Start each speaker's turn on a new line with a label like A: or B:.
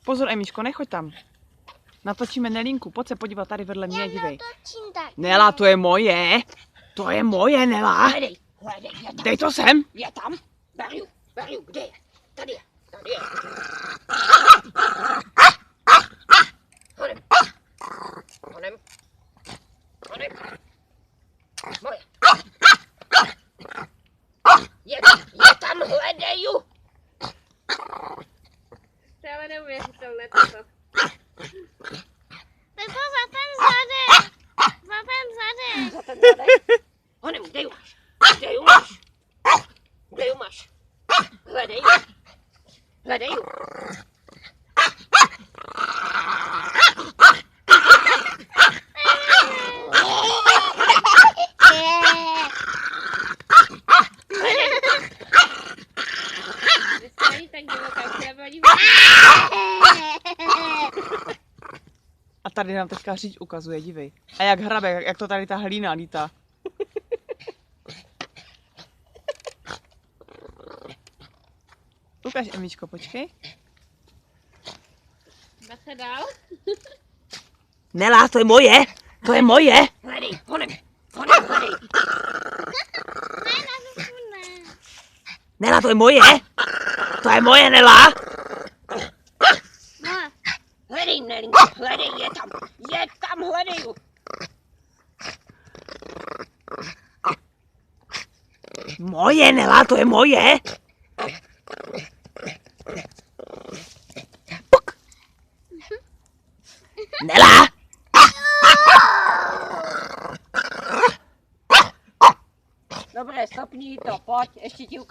A: Pozor, Emíško, nechoď tam. Natočíme Nelinku, pojď se podívat tady vedle mě, dívej. Nela, to je moje. To je moje, Nela.
B: Hledej, je tam.
A: Dej to sem.
B: Je tam. Beru, kde je? Tady je. Honem. Moje. Je tam, hledeju.
C: To je ale neuvěřitelné toto.
D: Pepo, zapem zadek. Zapem zadek.
B: Honem, kde ju máš? Kde ju máš? Hledej ju.
C: Vy jste ani tak divoká, už já vadí.
A: A tady nám teďka říč ukazuje, dívej. A jak hrabe, jak to tady ta hlína lítá. Ukaž, Emíčko, počkej.
C: Bacha dál.
A: Nela, to je moje. To je moje.
B: Hledej, honem, hledej.
A: Nela, to je moje. To je moje, Nela.
B: Hledej, Nelinko, hledej, je tam, hledeju.
A: Moje, Nela, to je moje. Puk. Nela.
B: Dobré, stopni to, pojď, ještě ti ukážu.